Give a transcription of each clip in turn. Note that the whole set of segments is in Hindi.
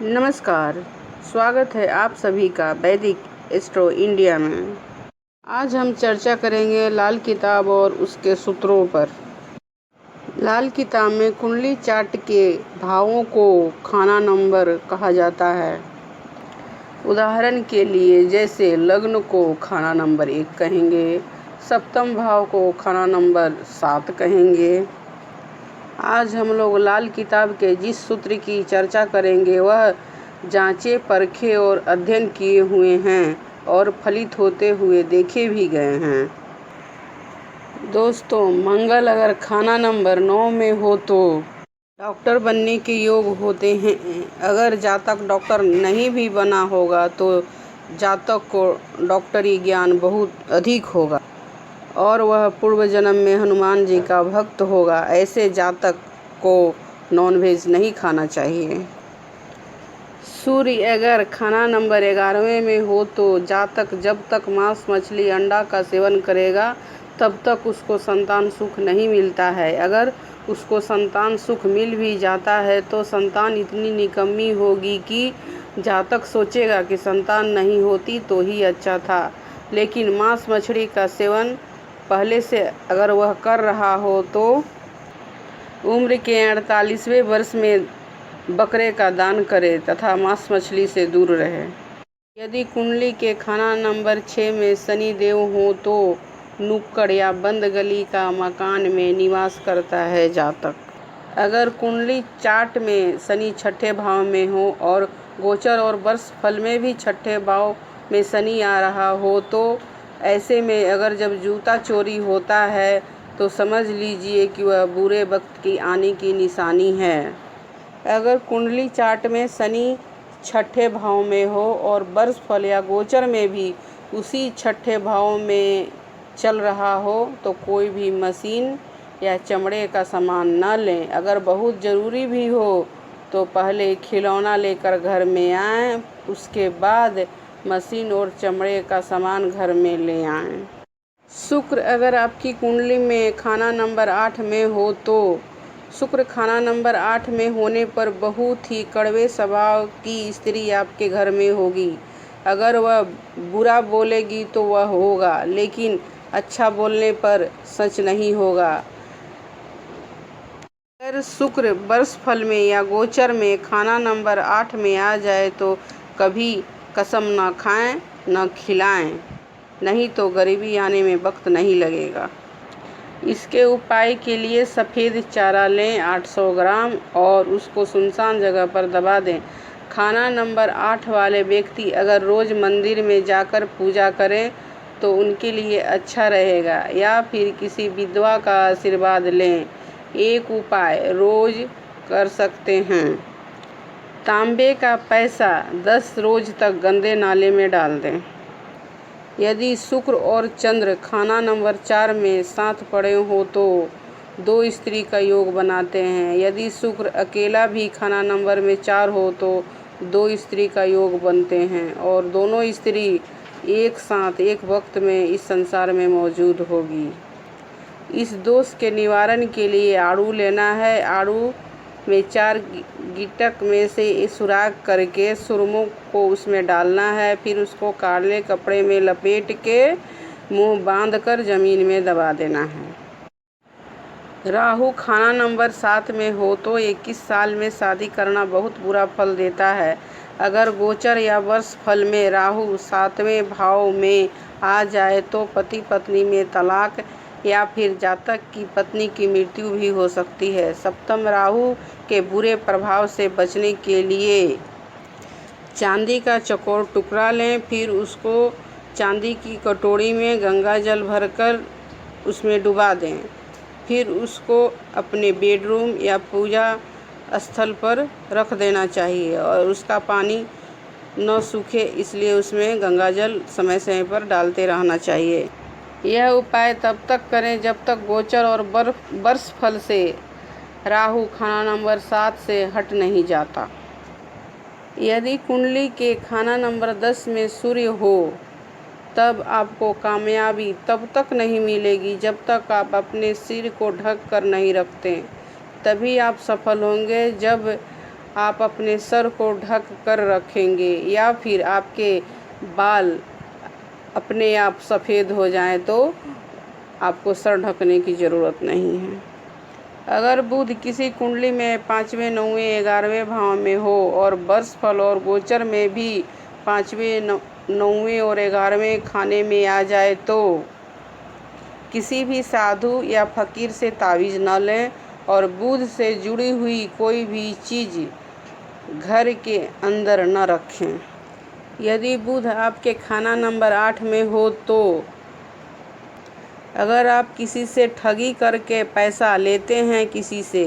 नमस्कार, स्वागत है आप सभी का वैदिक एस्ट्रो इंडिया में। आज हम चर्चा करेंगे लाल किताब और उसके सूत्रों पर। लाल किताब में कुंडली चार्ट के भावों को खाना नंबर कहा जाता है। उदाहरण के लिए जैसे लग्न को खाना नंबर 1 कहेंगे, सप्तम भाव को खाना नंबर 7 कहेंगे। आज हम लोग लाल किताब के जिस सूत्र की चर्चा करेंगे वह जांचे परखे और अध्ययन किए हुए हैं और फलित होते हुए देखे भी गए हैं। दोस्तों, मंगल अगर खाना नंबर 9 में हो तो डॉक्टर बनने के योग होते हैं। अगर जातक डॉक्टर नहीं भी बना होगा तो जातक को डॉक्टरी ज्ञान बहुत अधिक होगा और वह पूर्व जन्म में हनुमान जी का भक्त होगा। ऐसे जातक को नॉनवेज नहीं खाना चाहिए। सूर्य अगर खाना नंबर 11वें में हो तो जातक जब तक मांस मछली अंडा का सेवन करेगा तब तक उसको संतान सुख नहीं मिलता है। अगर उसको संतान सुख मिल भी जाता है तो संतान इतनी निकम्मी होगी कि जातक सोचेगा कि संतान नहीं होती तो ही अच्छा था। लेकिन मांस मछली का सेवन पहले से अगर वह कर रहा हो तो उम्र के 48वें वर्ष में बकरे का दान करे तथा मांस मछली से दूर रहे। यदि कुंडली के खाना नंबर 6 में शनि देव हो तो नुक्कड़ या बंद गली का मकान में निवास करता है जातक। अगर कुंडली चार्ट में शनि छठे भाव में हो और गोचर और वर्ष फल में भी छठे भाव में शनि आ रहा हो तो ऐसे में अगर जब जूता चोरी होता है तो समझ लीजिए कि वह बुरे वक्त की आने की निशानी है। अगर कुंडली चार्ट में शनि छठे भाव में हो और वर्ष फल या गोचर में भी उसी छठे भाव में चल रहा हो तो कोई भी मशीन या चमड़े का सामान न लें। अगर बहुत ज़रूरी भी हो तो पहले खिलौना लेकर घर में आएं, उसके बाद मशीन और चमड़े का सामान घर में ले आएं। शुक्र अगर आपकी कुंडली में खाना नंबर 8 में हो तो शुक्र खाना नंबर 8 में होने पर बहुत ही कड़वे स्वभाव की स्त्री आपके घर में होगी। अगर वह बुरा बोलेगी तो वह होगा, लेकिन अच्छा बोलने पर सच नहीं होगा। अगर शुक्र वर्ष फल में या गोचर में खाना नंबर 8 में आ जाए तो कभी कसम न खाएं न खिलाएं, नहीं तो गरीबी आने में वक्त नहीं लगेगा। इसके उपाय के लिए सफ़ेद चारा लें 800 ग्राम और उसको सुनसान जगह पर दबा दें। खाना नंबर 8 वाले व्यक्ति अगर रोज़ मंदिर में जाकर पूजा करें तो उनके लिए अच्छा रहेगा, या फिर किसी विधवा का आशीर्वाद लें। एक उपाय रोज़ कर सकते हैं। तांबे का पैसा 10 रोज तक गंदे नाले में डाल दें। यदि शुक्र और चंद्र खाना नंबर 4 में साथ पड़े हो तो 2 स्त्री का योग बनाते हैं। यदि शुक्र अकेला भी खाना नंबर में 4 हो तो 2 स्त्री का योग बनते हैं और दोनों स्त्री एक साथ एक वक्त में इस संसार में मौजूद होगी। इस दोष के निवारण के लिए आड़ू लेना है। आड़ू में 4 गिटक में से सुराख करके सुरमों को उसमें डालना है। फिर उसको काले कपड़े में लपेट के मुंह बांधकर जमीन में दबा देना है। राहु खाना नंबर 7 में हो तो 21 साल में शादी करना बहुत बुरा फल देता है। अगर गोचर या वर्ष फल में राहु 7वें भाव में आ जाए तो पति पत्नी में तलाक या फिर जातक की पत्नी की मृत्यु भी हो सकती है। सप्तम राहु के बुरे प्रभाव से बचने के लिए चांदी का चौकोर टुकड़ा लें, फिर उसको चांदी की कटोरी में गंगा जल भरकर उसमें डुबा दें। फिर उसको अपने बेडरूम या पूजा स्थल पर रख देना चाहिए और उसका पानी न सूखे, इसलिए उसमें गंगा जल समय समय पर डालते रहना चाहिए। यह उपाय तब तक करें जब तक गोचर और वर्ष फल से राहु खाना नंबर 7 से हट नहीं जाता। यदि कुंडली के खाना नंबर 10 में सूर्य हो तब आपको कामयाबी तब तक नहीं मिलेगी जब तक आप अपने सिर को ढक कर नहीं रखते। तभी आप सफल होंगे। जब आप अपने सर को ढक कर रखेंगे या फिर आपके बाल अपने आप सफ़ेद हो जाएं तो आपको सर ढकने की ज़रूरत नहीं है। अगर बुध किसी कुंडली में 5वें, 9वें, 11वें भाव में हो और वर्षफल और गोचर में भी 5वें, 9वें और 11वें खाने में आ जाए तो किसी भी साधु या फकीर से तावीज़ न लें और बुध से जुड़ी हुई कोई भी चीज़ घर के अंदर न रखें। यदि बुध आपके खाना नंबर 8 में हो तो अगर आप किसी से ठगी करके पैसा लेते हैं किसी से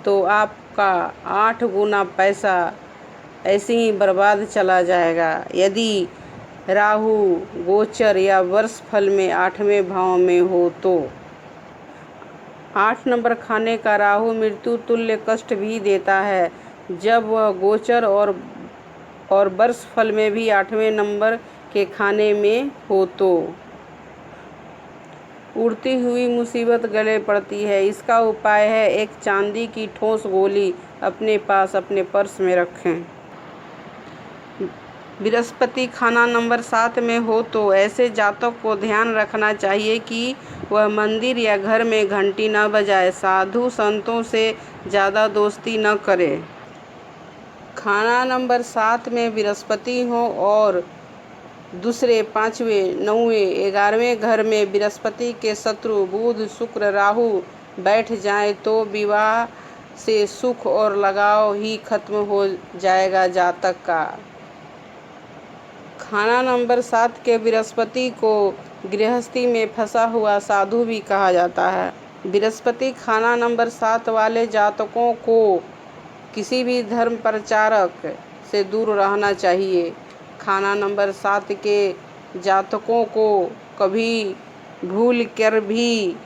तो आपका 8 गुना पैसा ऐसे ही बर्बाद चला जाएगा। यदि राहु गोचर या वर्षफल में 8वें भाव में हो तो 8 नंबर खाने का राहु मृत्यु तुल्य कष्ट भी देता है। जब वह गोचर और वर्षफल में भी 8वें नंबर के खाने में हो तो उड़ती हुई मुसीबत गले पड़ती है। इसका उपाय है एक चांदी की ठोस गोली अपने पास अपने पर्स में रखें। बृहस्पति खाना नंबर 7 में हो तो ऐसे जातक को ध्यान रखना चाहिए कि वह मंदिर या घर में घंटी न बजाए, साधु संतों से ज़्यादा दोस्ती न करे। खाना नंबर 7 में बृहस्पति हो और दूसरे, 5वें, 9वें, 11वें घर में बृहस्पति के शत्रु बुध, शुक्र, राहु बैठ जाएं तो विवाह से सुख और लगाव ही खत्म हो जाएगा जातक का। खाना नंबर 7 के बृहस्पति को गृहस्थी में फंसा हुआ साधु भी कहा जाता है। बृहस्पति खाना नंबर 7 वाले जातकों को किसी भी धर्म प्रचारक से दूर रहना चाहिए। खाना नंबर 7 के जातकों को कभी भूल कर भी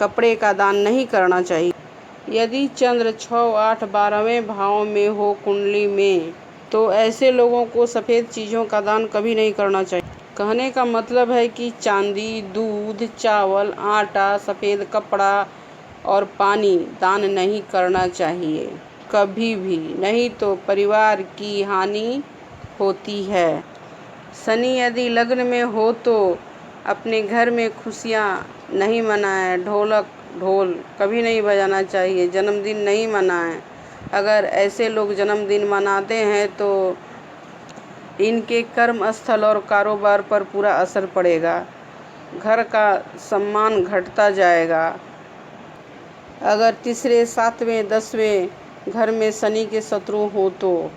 कपड़े का दान नहीं करना चाहिए। यदि चंद्र 6, 8, 12वें भाव में हो कुंडली में तो ऐसे लोगों को सफ़ेद चीज़ों का दान कभी नहीं करना चाहिए। कहने का मतलब है कि चांदी, दूध, चावल, आटा, सफ़ेद कपड़ा और पानी दान नहीं करना चाहिए कभी भी, नहीं तो परिवार की हानि होती है। शनि यदि लग्न में हो तो अपने घर में खुशियाँ नहीं मनाएं। ढोल कभी नहीं बजाना चाहिए। जन्मदिन नहीं मनाएं। अगर ऐसे लोग जन्मदिन मनाते हैं तो इनके कर्म स्थल और कारोबार पर पूरा असर पड़ेगा। घर का सम्मान घटता जाएगा। अगर तीसरे, 7वें, 10वें घर में शनि के शत्रु हो तो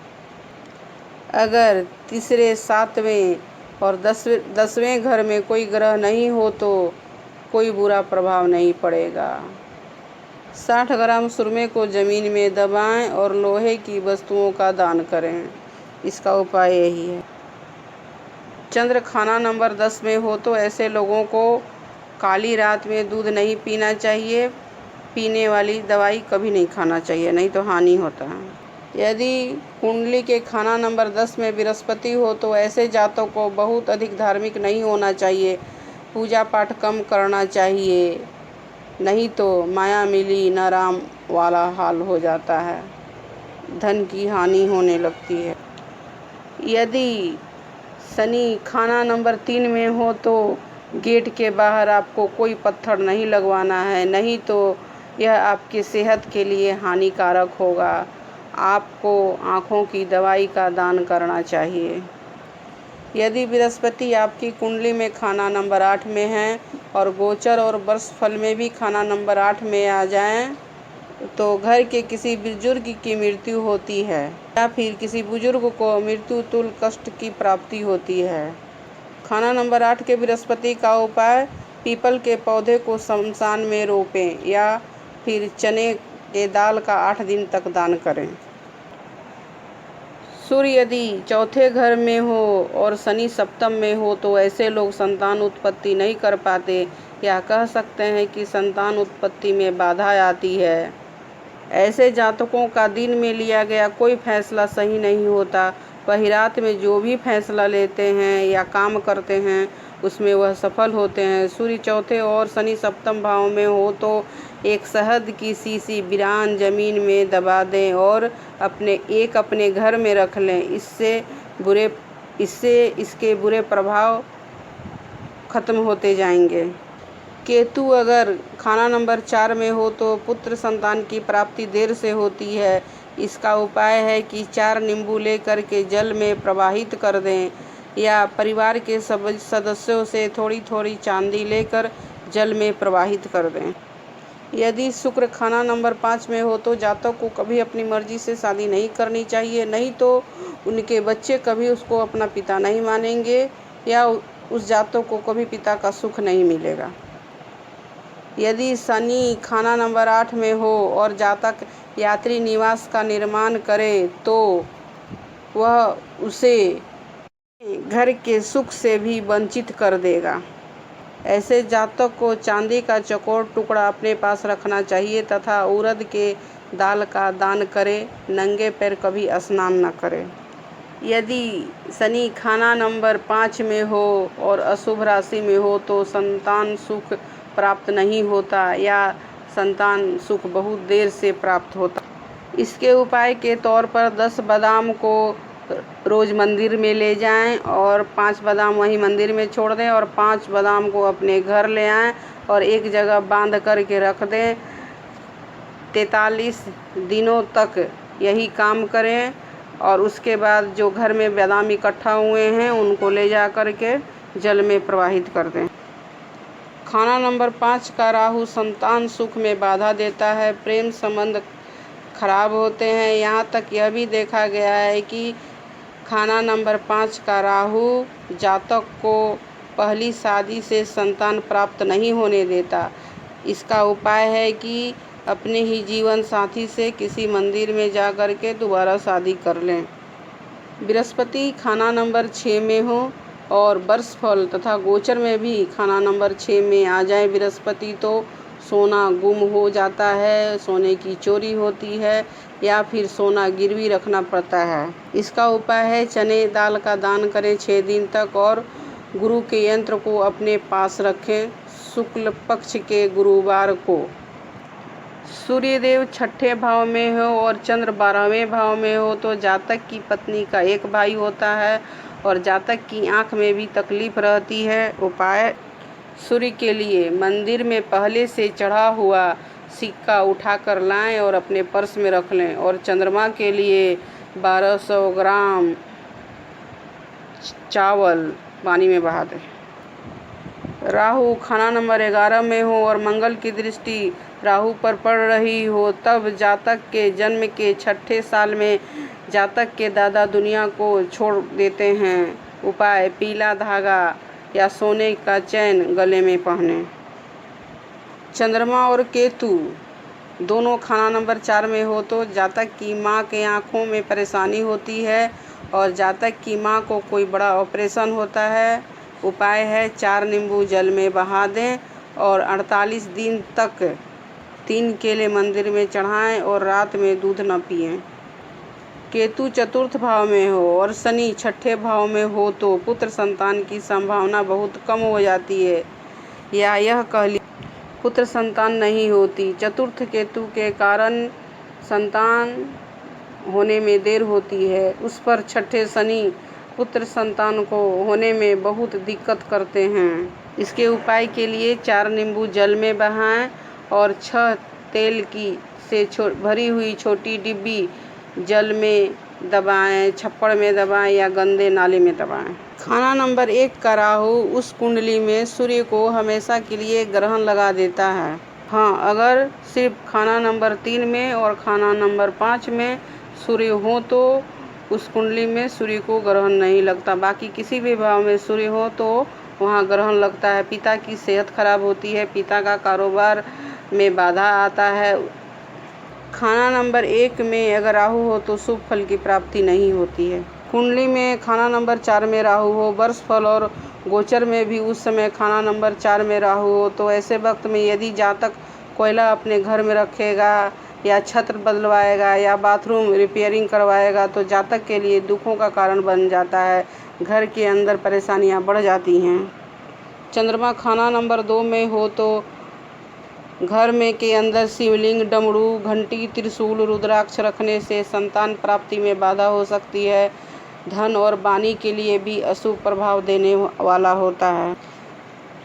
अगर तीसरे, 7वें और 10वें घर में कोई ग्रह नहीं हो तो कोई बुरा प्रभाव नहीं पड़ेगा। 60 ग्राम सुरमे को ज़मीन में दबाएं और लोहे की वस्तुओं का दान करें। इसका उपाय यही है। चंद्र खाना नंबर 10 में हो तो ऐसे लोगों को काली रात में दूध नहीं पीना चाहिए। पीने वाली दवाई कभी नहीं खाना चाहिए, नहीं तो हानि होता है। यदि कुंडली के खाना नंबर 10 में बृहस्पति हो तो ऐसे जातकों को बहुत अधिक धार्मिक नहीं होना चाहिए। पूजा पाठ कम करना चाहिए, नहीं तो माया मिली न राम वाला हाल हो जाता है। धन की हानि होने लगती है। यदि शनि खाना नंबर 3 में हो तो गेट के बाहर आपको कोई पत्थर नहीं लगवाना है, नहीं तो यह आपकी सेहत के लिए हानिकारक होगा। आपको आँखों की दवाई का दान करना चाहिए। यदि बृहस्पति आपकी कुंडली में खाना नंबर 8 में है और गोचर और वर्षफल में भी खाना नंबर 8 में आ जाएं तो घर के किसी बुजुर्ग की मृत्यु होती है या फिर किसी बुजुर्ग को मृत्यु तुल्य कष्ट की प्राप्ति होती है। खाना नंबर 8 के बृहस्पति का उपाय पीपल के पौधे को शमशान में रोपें या फिर चने के दाल का 8 दिन तक दान करें। सूर्य यदि चौथे घर में हो और शनि सप्तम में हो तो ऐसे लोग संतान उत्पत्ति नहीं कर पाते या कह सकते हैं कि संतान उत्पत्ति में बाधा आती है। ऐसे जातकों का दिन में लिया गया कोई फैसला सही नहीं होता। वही रात में जो भी फैसला लेते हैं या काम करते हैं उसमें वह सफल होते हैं। सूर्य चौथे और शनि सप्तम भाव में हो तो एक शहद की शीशी वीरान जमीन में दबा दें और अपने घर में रख लें। इससे इसके बुरे प्रभाव खत्म होते जाएंगे। केतु अगर खाना नंबर 4 में हो तो पुत्र संतान की प्राप्ति देर से होती है। इसका उपाय है कि 4 नींबू लेकर के जल में प्रवाहित कर दें या परिवार के सदस्यों से थोड़ी थोड़ी चांदी लेकर जल में प्रवाहित कर दें। यदि शुक्र खाना नंबर 5 में हो तो जातक को कभी अपनी मर्जी से शादी नहीं करनी चाहिए, नहीं तो उनके बच्चे कभी उसको अपना पिता नहीं मानेंगे या उस जातक को कभी पिता का सुख नहीं मिलेगा। यदि शनि खाना नंबर 8 में हो और जातक यात्री निवास का निर्माण करे तो वह उसे घर के सुख से भी वंचित कर देगा। ऐसे जातक को चांदी का चौकोर टुकड़ा अपने पास रखना चाहिए तथा उड़द के दाल का दान करे। नंगे पैर कभी स्नान न करे। यदि शनि खाना नंबर 5 में हो और अशुभ राशि में हो तो संतान सुख प्राप्त नहीं होता या संतान सुख बहुत देर से प्राप्त होता। इसके उपाय के तौर पर 10 बादाम को रोज़ मंदिर में ले जाएं और 5 बादाम वहीं मंदिर में छोड़ दें और 5 बादाम को अपने घर ले आएं और एक जगह बांध कर के रख दें। 43 दिनों तक यही काम करें और उसके बाद जो घर में बादाम इकट्ठा हुए हैं उनको ले जा कर के जल में प्रवाहित कर दें। खाना नंबर 5 का राहु संतान सुख में बाधा देता है। प्रेम संबंध खराब होते हैं। यहाँ तक यह भी देखा गया है कि खाना नंबर 5 का राहु जातक को पहली शादी से संतान प्राप्त नहीं होने देता। इसका उपाय है कि अपने ही जीवन साथी से किसी मंदिर में जा कर के दोबारा शादी कर लें। बृहस्पति खाना नंबर 6 में हो और वर्षफल तथा गोचर में भी खाना नंबर 6 में आ जाए बृहस्पति तो सोना गुम हो जाता है, सोने की चोरी होती है या फिर सोना गिरवी रखना पड़ता है। इसका उपाय है चने दाल का दान करें 6 दिन तक और गुरु के यंत्र को अपने पास रखें शुक्ल पक्ष के गुरुवार को। सूर्यदेव 6ठे भाव में हो और चंद्र 12वें भाव में हो तो जातक की पत्नी का एक भाई होता है और जातक की आंख में भी तकलीफ रहती है। उपाय सूर्य के लिए मंदिर में पहले से चढ़ा हुआ सिक्का उठाकर लाएं और अपने पर्स में रख लें और चंद्रमा के लिए 1200 ग्राम चावल पानी में बहा दें। राहु खाना नंबर 11 में हो और मंगल की दृष्टि राहु पर पड़ रही हो तब जातक के जन्म के 6ठे साल में जातक के दादा दुनिया को छोड़ देते हैं। उपाय पीला धागा या सोने का चैन गले में पहने। चंद्रमा और केतु दोनों खाना नंबर 4 में हो तो जातक की मां के आँखों में परेशानी होती है और जातक की मां को कोई बड़ा ऑपरेशन होता है। उपाय है 4 नींबू जल में बहा दें और 48 दिन तक 3 केले मंदिर में चढ़ाएं और रात में दूध न पिएं। केतु चतुर्थ भाव में हो और शनि 6ठे भाव में हो तो पुत्र संतान की संभावना बहुत कम हो जाती है या यह कह लीजिए पुत्र संतान नहीं होती। चतुर्थ केतु के कारण संतान होने में देर होती है। उस पर 6ठे शनि पुत्र संतान को होने में बहुत दिक्कत करते हैं। इसके उपाय के लिए 4 नींबू जल में बहाएं और 6 तेल की से भरी हुई छोटी डिब्बी जल में दबाएं, छप्पड़ में दबाएं या गंदे नाले में दबाएं। खाना नंबर 1 का राहु उस कुंडली में सूर्य को हमेशा के लिए ग्रहण लगा देता है। हाँ, अगर सिर्फ खाना नंबर 3 में और खाना नंबर 5 में सूर्य हो तो उस कुंडली में सूर्य को ग्रहण नहीं लगता। बाकी किसी भी भाव में सूर्य हो तो वहाँ ग्रहण लगता है। पिता की सेहत खराब होती है, पिता का कारोबार में बाधा आता है। खाना नंबर 1 में अगर राहु हो तो शुभ फल की प्राप्ति नहीं होती है। कुंडली में खाना नंबर 4 में राहु हो, वर्ष फल और गोचर में भी उस समय खाना नंबर 4 में राहु हो तो ऐसे वक्त में यदि जातक कोयला अपने घर में रखेगा या छत बदलवाएगा या बाथरूम रिपेयरिंग करवाएगा तो जातक के लिए दुखों का कारण बन जाता है। घर के अंदर परेशानियां बढ़ जाती हैं। चंद्रमा खाना नंबर 2 में हो तो घर में के अंदर शिवलिंग, डमरू, घंटी, त्रिशूल, रुद्राक्ष रखने से संतान प्राप्ति में बाधा हो सकती है। धन और वाणी के लिए भी अशुभ प्रभाव देने वाला होता है।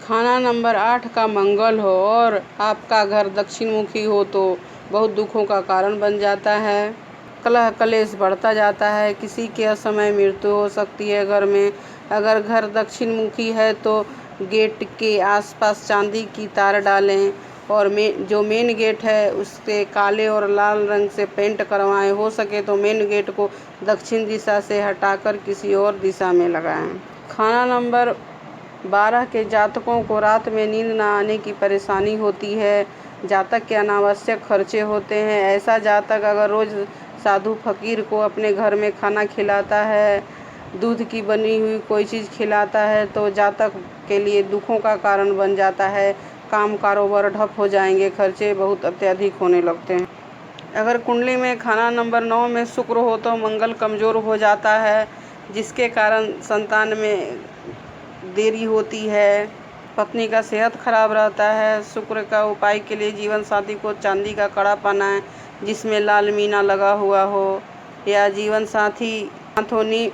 खाना नंबर 8 का मंगल हो और आपका घर दक्षिण मुखी हो तो बहुत दुखों का कारण बन जाता है। कलह कलेश बढ़ता जाता है। किसी के असमय मृत्यु हो सकती है घर में। अगर घर दक्षिण मुखी है तो गेट के आसपास चांदी की तार डालें और जो मेन गेट है उससे काले और लाल रंग से पेंट करवाएं। हो सके तो मेन गेट को दक्षिण दिशा से हटाकर किसी और दिशा में लगाएं। खाना नंबर 12 के जातकों को रात में नींद न आने की परेशानी होती है। जातक के अनावश्यक खर्चे होते हैं। ऐसा जातक अगर रोज साधु फकीर को अपने घर में खाना खिलाता है, दूध की बनी हुई कोई चीज़ खिलाता है तो जातक के लिए दुखों का कारण बन जाता है। काम कारोबार ठप हो जाएंगे, खर्चे बहुत अत्यधिक होने लगते हैं। अगर कुंडली में खाना नंबर 9 में शुक्र हो तो मंगल कमज़ोर हो जाता है, जिसके कारण संतान में देरी होती है। पत्नी का सेहत खराब रहता है। शुक्र का उपाय के लिए जीवन साथी को चांदी का कड़ा पहनाएं जिसमें लाल मीना लगा हुआ हो, या जीवन साथी नाथोनी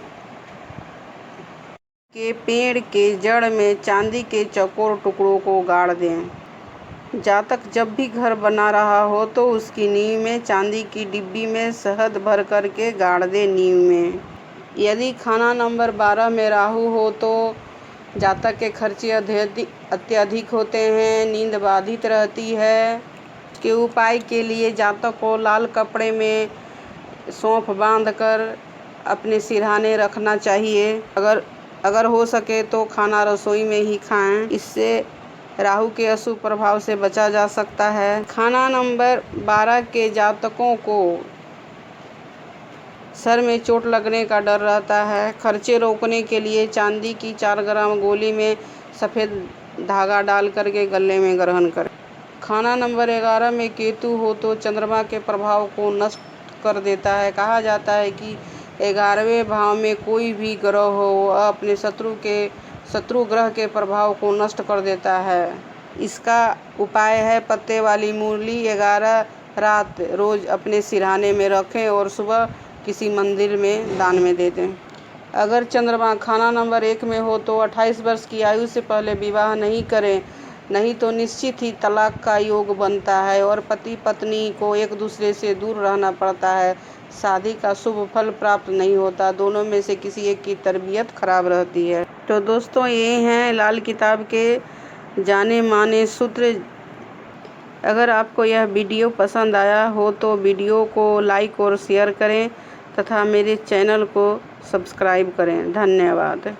के पेड़ के जड़ में चांदी के चौकोर टुकड़ों को गाड़ दें। जातक जब भी घर बना रहा हो तो उसकी नींव में चांदी की डिब्बी में शहद भर करके गाड़ दे नींव में। यदि खाना नंबर 12 में राहु हो तो जातक के खर्चे अत्यधिक होते हैं, नींद बाधित रहती है। के उपाय के लिए जातक को लाल कपड़े में सौंफ बांधकर अपने सिरहाने रखना चाहिए। अगर हो सके तो खाना रसोई में ही खाएं। इससे राहु के अशुभ प्रभाव से बचा जा सकता है। खाना नंबर 12 के जातकों को सर में चोट लगने का डर रहता है। खर्चे रोकने के लिए चांदी की 4 ग्राम गोली में सफ़ेद धागा डाल करके गले में ग्रहण करें। खाना नंबर 11 में केतु हो तो चंद्रमा के प्रभाव को नष्ट कर देता है। कहा जाता है कि 11वें भाव में कोई भी ग्रह हो वह अपने शत्रु ग्रह के प्रभाव को नष्ट कर देता है। इसका उपाय है पत्ते वाली मूली 11 रात रोज अपने सिरहाने में रखें और सुबह किसी मंदिर में दान में दे दें। अगर चंद्रमा खाना नंबर 1 में हो तो 28 वर्ष की आयु से पहले विवाह नहीं करें, नहीं तो निश्चित ही तलाक का योग बनता है और पति पत्नी को एक दूसरे से दूर रहना पड़ता है। शादी का शुभ फल प्राप्त नहीं होता। दोनों में से किसी एक की तरबियत खराब रहती है। तो दोस्तों ये हैं लाल किताब के जाने माने सूत्र। अगर आपको यह वीडियो पसंद आया हो तो वीडियो को लाइक और शेयर करें तथा मेरे चैनल को सब्सक्राइब करें। धन्यवाद।